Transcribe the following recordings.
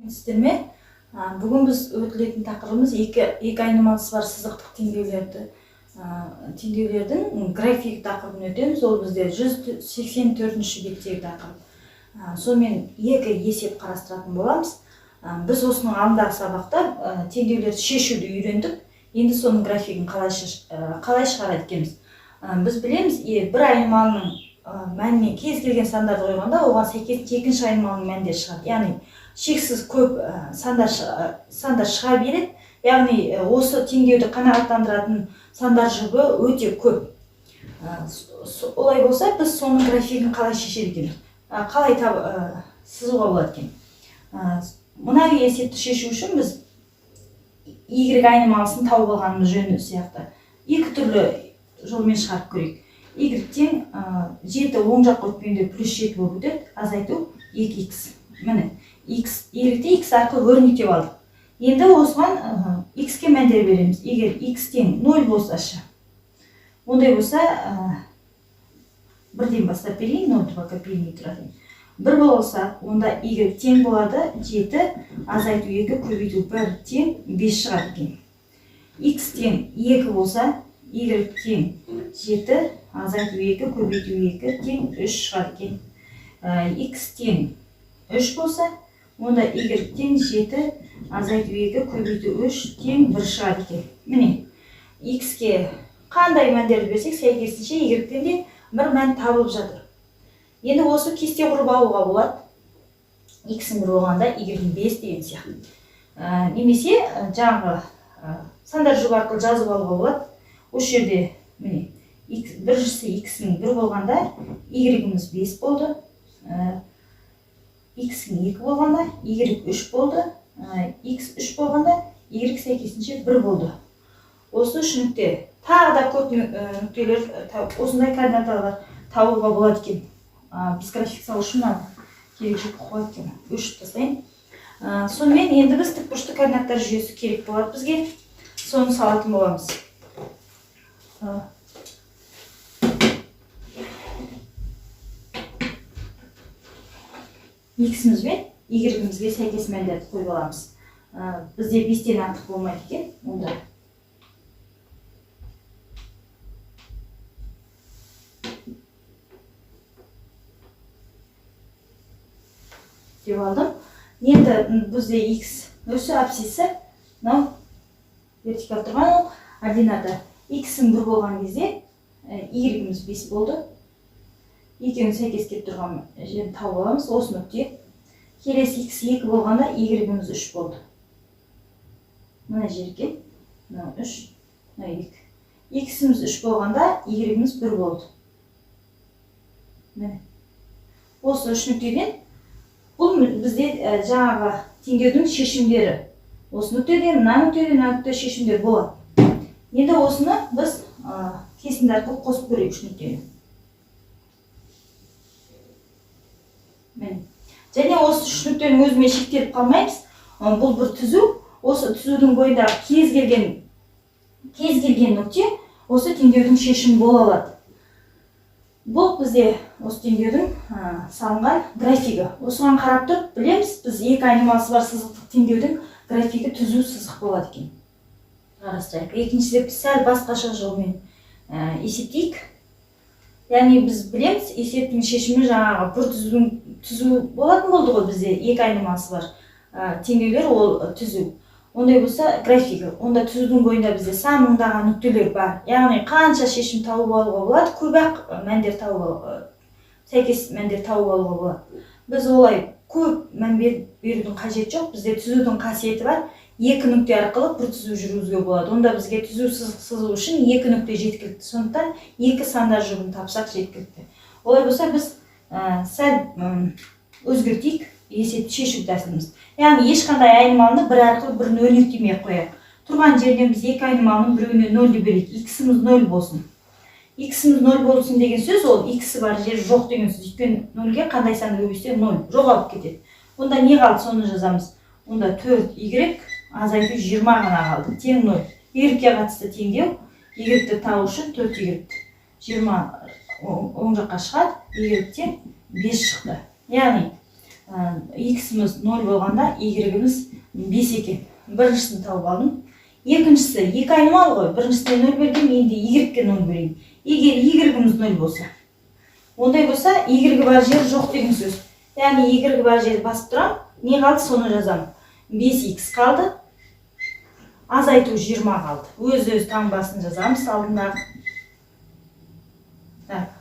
Сіздерме? Бүгін біз өтілетін тақырыбымыз екі айнымалысы бар сызықтық теңдеулердің график тақырыбын өтеміз. Ол бізде 184-ші беттегі тақырып. Сонымен екі есеп қарастыратын боламыз. Біз осының алдындағы сабақта теңдеулерді шешуді үйрендік. Енді соның графигін қалай шығарады екенбіз. Біз білеміз, бір айнымалының мәніне кез келген сандарды қойғанда, оған сәйкес екінші айнымалының мәндері шығады. Яғни шексіз көп сандар шыға береді. Яғни осы теңдеуді қанағаттандыратын сандар жұбы өте көп. Олай болса, біз соның графигін қалай шешеді екен? Қалай сызуға болады екен? Мына есепті шешу үшін біз Y айнымалысын тауып алғанымыз жөн сияқты екі түрлі жолмен шығарып көрейік. Y тең 7 оң жақ өтпенде плюс 7 болып өтеді, азайту 2x. Міне, Y-ті x арқылы өрнектеп алдық. Енді осыған x-ке мәндер береміз. Егер x тең 0 болса шы. Ондай болса, бірден бастап берейін, 0 пока бермей тұрады. 1 болса, онда y тең болады 7, азайту 2, көбейту 1 тең 5 шығады екен. X тең 2 болса, y тең 7, азайту 2, көбейту 2 тең 3 шығады екен. X тең 3 болса, онда y тең 7, азайту 2, көбейту 3 тең 1 шығады екен. Міне, x-ке қандай мәндерді берсек, сәйкесінше y-тен де бір мән табылып жатыр. Енді осы кесте құрып алуға болады. X-ін 1 болғанда y-ін 5 деген сияқты. Немесе жаңағы сандар жұбы арқылы жазып алуға болады. Осы жерде міне біріншісі x-ін 1 болғанда y-іміз 5 болды. X-ін 2 болғанда y 3 болды. X 3 болғанда y сәйкесінше 1 болды. Осы үш нүкте. Тағы да көп нүктелер, осындай координаталар табуға болады екен. Біз график салу үшін керек жоқ қойып екен. Өшіп тастайын. Сонымен енді біз тікбұрышты координаттар жүйесі керек болады бізге. Соны салатын боламыз. X-іміз бен Y-імізге сәйкес мәндерді қойып аламыз. Бізде 5-тен артық болмайды екен. Онда деп алдым. Енді бізде x өсі апсисі, вертикал тұрған ордината. X-ін 1 болған кезде y-іміз 5 болды. Екеуін сәйкес келіп тұрған жерін тауып аламыз. Осы нүкте. Келесі x 2 болғанда y-іміз 3 болды. Мына жерге 3, 2. X-іміз 3 болғанда y-іміз 1 болды. Осы үш нүктеден бұл бізде жаңағы теңдеудің шешімдері. Осы нүктеден, мына нүкте шешімдер болады. Енді осыны біз кесінді арқылы қосып көрейік үш нүктені. Және осы үш нүктенің өзіме шектеліп қалмаймыз. Бұл бір түзу. Осы түзудің бойындағы кез келген нүкте осы теңдеудің шешімі бола алады. Бұл бізде осы теңдеудің салынған графигі. Осыған қарап тұрып, білеміз, біз екі айнымалысы бар сызықтық теңдеудің графигі түзу сызық болады екен. Қарастырайық. Екіншіде сәл басқаша жолмен есептейік. Яғни біз білеміз, есептің шешімі жаңағы бір түзу болатын болды ғой бізде екі айнымалысы бар теңдеулер ол түзу. Ондай болса графигі. Онда түзудің бойында бізде сан мыңдаған нүктелер бар. Яғни қанша шешім тауып алуға болады, көп-ақ мәндер сәйкес мәндер тауып алуға болады. Біз олай көп мән берудің қажеті жоқ. Бізде түзудің қасиеті бар. Екі нүкте арқылы бір түзу жүргізуге болады. Онда бізге түзу сызу үшін екі нүкте жеткілікті. Сондықтан екі сандар жұбын тапсақ жеткілікті. Олай болса біз сәл өзгертейік есепті шешу тәсіліміз. Яғни ешқандай айнымалыны бір арқылы бірін өрнектемей қояйық. Тұрған жерден біз екі айнымалының біреуіне 0 деп берейік. X-іміз 0 болсын. X-іміз 0 болсын деген сөз, ол X-і бар жер жоқ деген сөз. Өйткені 0-ге қандай санды көбейтсе 0 жоғалып кетеді. Онда не қалды, соны жазамыз. Онда 4y азайту 20 ғана қалды. Тең 0. Y-ге қатысты теңдеу, Y-ті табу үшін 4y 20 оң жаққа шығады, Y-тен 5 шықты. Яғни x-іміз 0 болғанда y-іміз 5 екен. Біріншісін тауып алдым. Екіншісі, екі айнымал ғой. Біріншісіне 0 бердім, енді y-ге 0 берейін. Егер y-іміз 0 болса, ондай болса, y-ге бар жер жоқ деген сөз. Яғни y-ге бар жер басып тұрам, не қалды, соны жазамын. 5x қалды, азайту 20 қалды. Өз таңбасын жазамыз алдындағы.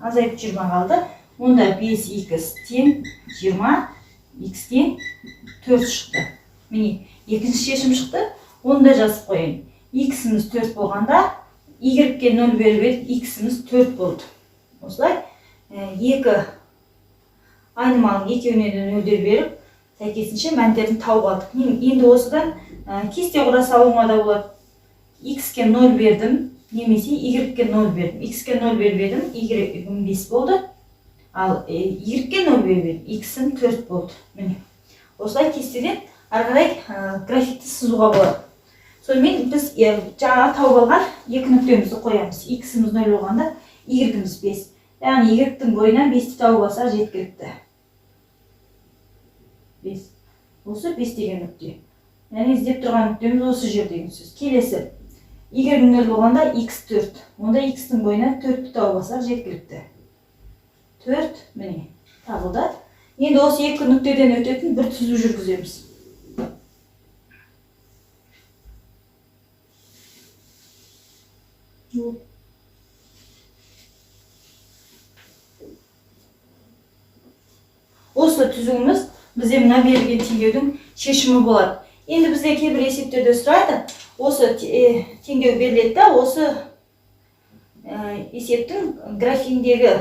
Азайту 20 қалды. Онда 5x тең 20, x тең 4 шықты. Міне, екінші шешім шықты. Оны да жазып қойын. X-іміз 4 болғанда, y-ге 0 беріп едік, x-іміз 4 болды. Осылай, екі айнымалың екеуіне де 0-дер беріп, сәйкесінше мәндерін тауып алдық. Енді осыдан кесте құра салуға да болады. X-ге 0 бердім, немесе y-ге 0 бердім. X-ге 0 беріп едім, y-ім 5 болды. Ал y-ге 0 беріп едім, x-ім 4 болды. Міне, осылай кестеден арқарай графикті сызуға болады. Сонымен біз жаңа тауып алған екі нүктемізді қоямыз. X-іміз 0 болғанда, y-іміз 5. Яғни y-тің бойынан 5-ті тауып алса жеткілікті. 5. Осы 5 деген нүкте. Яғни іздеп тұрған нүктеміз осы жер деген сөз. Келесі. Y-ім 0 болғанда x 4. Онда x-тің бойынан 4-ті тауып алса жеткілікті. 4, міне, табылды. Енді осы екі нүктеден өтетін бір түзу жүргіземіз. Осы түзуіміз бізде мына берілген теңдеудің шешімі болады. Енді бізде кейбір есептерде сұрайды. Осы теңдеу беріледі да, осы есептің графигіндегі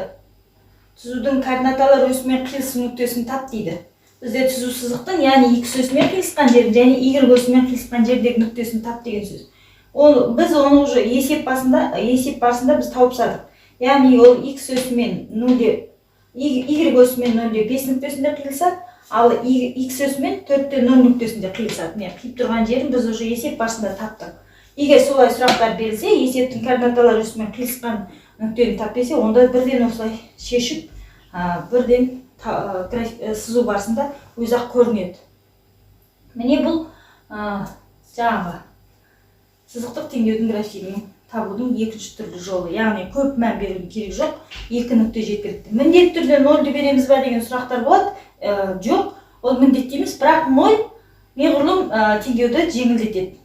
түзудің координаталар өсімен қиылысым нүктесін тап дейді. Бізде түзу сызықтың, яғни x өсімен қиылысқан жерін және y өсімен қиылысқан жердегі нүктесін тап деген сөз. Біз оны уже есеп барысында біз тауып садық. Яғни ол x өсімен 0-де, y өсімен 0-де 5 нүктесінде қиылысады, ал x өсімен 4-те 0 нүктесінде қиылысады. Қиып тұрған жерін біз уже есеп барысында таптық. Егер солай сұрақтар берілсе, есептің координаталар өсімен қиылысқан нүктені тап десе, онда бірден осылай шешіп, бірден сызу барысында өзі-ақ көрінеді. Міне бұл жаңағы сызықтық теңдеудің графигін табудың екінші түрлі жолы. Яғни көп мән берудің керек жоқ, екі нүкте жеткілікті. Міндетті түрде 0-ді береміз ба деген сұрақтар болады. Жоқ, ол міндетті емес, бірақ 0 неғұрлым теңдеуді жеңілдетеді.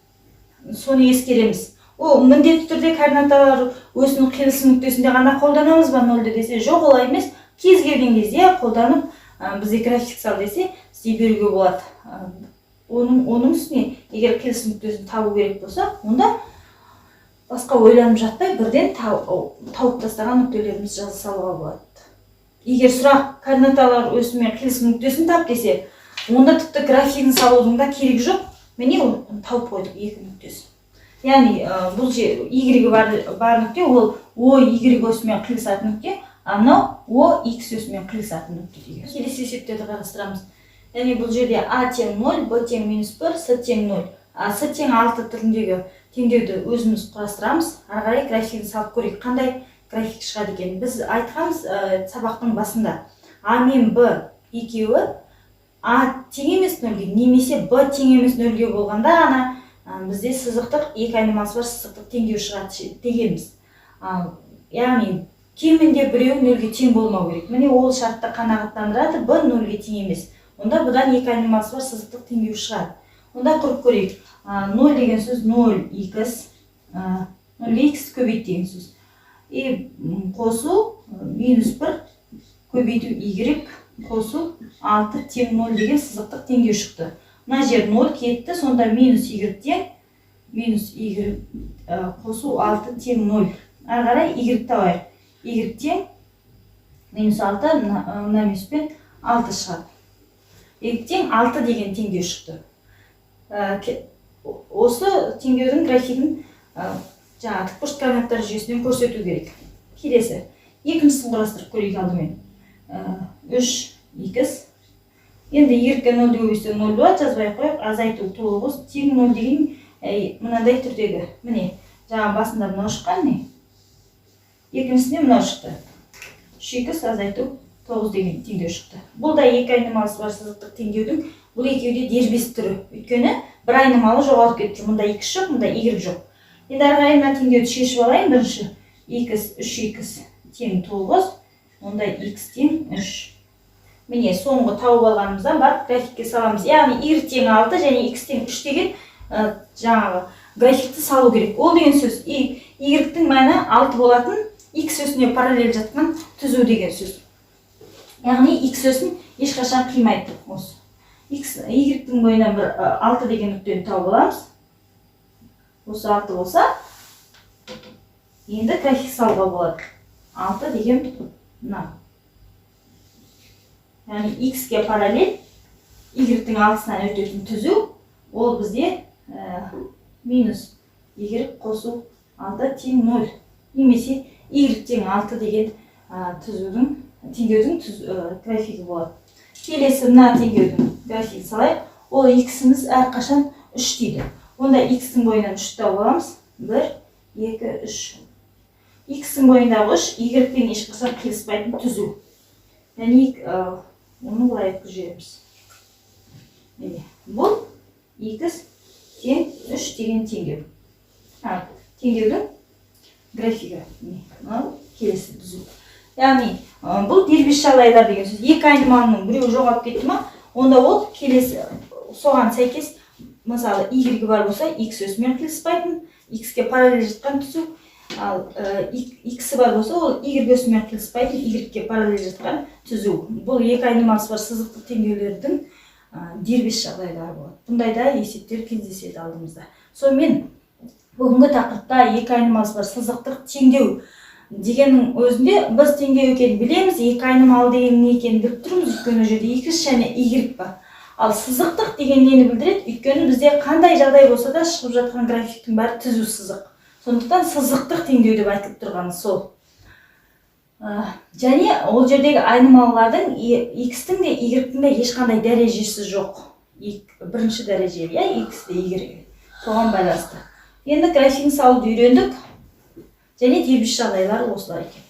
Соны ескереміз. Ол міндетті түрде координаталар өсінің қиылысым нүктесінде ғана қолданамыз ба 0-ді десе, жоқ, олай емес. Кез келген кезде қолданып, бізге график сал десе, істей беруге болады. Оның үстіне, егер қиылысым нүктесін табу керек болса, онда басқа ойланып жатпай бірден тауып тастаған нүктелеріміз жаза салуға болады. Егер сұрақ координаталар өсімен қиылысым нүктесін тап десе, онда тіпті графигін салудың да керек жоқ. Міне тауып қойдық екі нүктесін. Яғни бұл y-ге бар нүкте, ол o y өсімен қиылысатын нүкте, анау o x өсімен қиылысатын нүкте деген. Келесі есептерді қарастырамыз. Яғни бұл жерде a тең 0, b тең -1, s тең 0. S тең 6 түріндегі теңдеуді өзіміз құрастырамыз. Ары қарай графигін салып көрейік, қандай график шығады екен. Біз айтқанбыз сабақтың басында. A мен b екеуі a тең емес 0-ге, немесе b тең емес 0-ге болғанда ғана бізде сызықтық екі айнымасы бар сызықтық теңдеу шығады дегенбіз. Яғни кемінде біреу 0-ге тең болмау керек. Міне ол шартты қанағаттандырады, b 0-ге тең емес. Онда бұдан екі айнымасы бар сызықтық теңдеу шығады. Онда құрып көрейік. 0 деген сөз 0x, 0x көбейт деген сөз. Қосу -1 көбейту y қосу 6 тең 0 деген сызықтық теңдеу шықты. Мына жер 0 кетті, сонда -y тең, -y қосу 6 тең 0. Ары қарай y табайық. Y тең -6, мына мүспен 6 шығады. Y тең 6 деген теңдеу шықты. Осы теңдеудің графигін тікбұрыш координаттар жүйесінен көрсету керек. Келесі, екіншісін құрастырып көрейік алдымен. 3x. Енді y-ге 0-ді көбейтсе 0 болады, жазбай қойып, азайту 9 тең 0 деген мынандай түрдегі. Міне, жаңа басында мынау шыққан не? Екіншісіне мынау шықты. 3x азайту 9 деген теңдеу шықты. Бұл да екі айнымалысы бар сызықтық теңдеудің бұл екеуі де дербес түрі. Өйткені бір айнымалы жоғалып кетіп жүр. Мұнда x жоқ, мұнда y жоқ. Енді ары қарай мына теңдеуді шешіп алайын. Бірінші x 3x тең 9, онда x тең 3. Міне соңғы тауып алғанымыздан барып графикке саламыз. Яғни y тең 6 және x тең 3 деген жаңағы графикті салу керек. Ол деген сөз y-тің мәні 6 болатын, x өсіне параллель жатқан түзу деген сөз. Яғни x өсін ешқашан қимайды. Осы y-тің бойынан бір 6 деген нүктені тауып аламыз. Осы 6 болса, енді график салуға болады. 6 деген мына. Яғни x-ке параллель y-тің 6-сынан өтетін түзу, ол бізде минус y қосу 6 тең 0. Немесе y тең 6 деген теңдеудің графигі болады. Келесі мына теңдеудің графигі салайық. Ол x-іміз әрқашан 3 дейді. Онда x-тің бойынан 3 тауып аламыз. 1, 2, 3. X-тің бойындағы 3 y-пен ешқашан қиыспайтын түзу. Яғни оны былай көжереміз. Бұл x тең 3 деген теңдеу. Теңдеудің графигі. Келесі түзу. Яғни бұл дербес жағдайлар деген сөз. Екі айнымалының біреуі жоғалып кетті ма, онда ол келесі соған сәйкес, мысалы y бар болса, x өсімен қиыспайтын, x-ке параллель жатқан түзу, ал x бар болса, ол y өсімен қиыспайтын, y-ке параллель жатқан түзу. Бұл екі айнымалысы бар сызықтық теңдеулердің дербес жағдайлары болады. Бұндайда есептер кездеседі алдымызда. Сонымен бүгінгі тақырыпта екі айнымалысы бар сызықтық теңдеу дегеннің өзінде біз теңдеу екенін білеміз, екі айнымалы деген не екенін біліп тұрмыз, өйткені ол жерде x және y бар. Ал сызықтық деген нені білдіреді? Өйткені бізде қандай жағдай болса да шығып жатқан графиктің бәрі түзу сызық. Сондықтан сызықтық теңдеу деп айтылып тұрғаны сол. Және ол жердегі айнымалылардың x-тің де y-тің де ешқандай дәрежесі жоқ. Бірінші дәреже, x те y. Соған байланысты. Енді графикін салуды үйрендік. Және дербес жағдайлар осылар екен.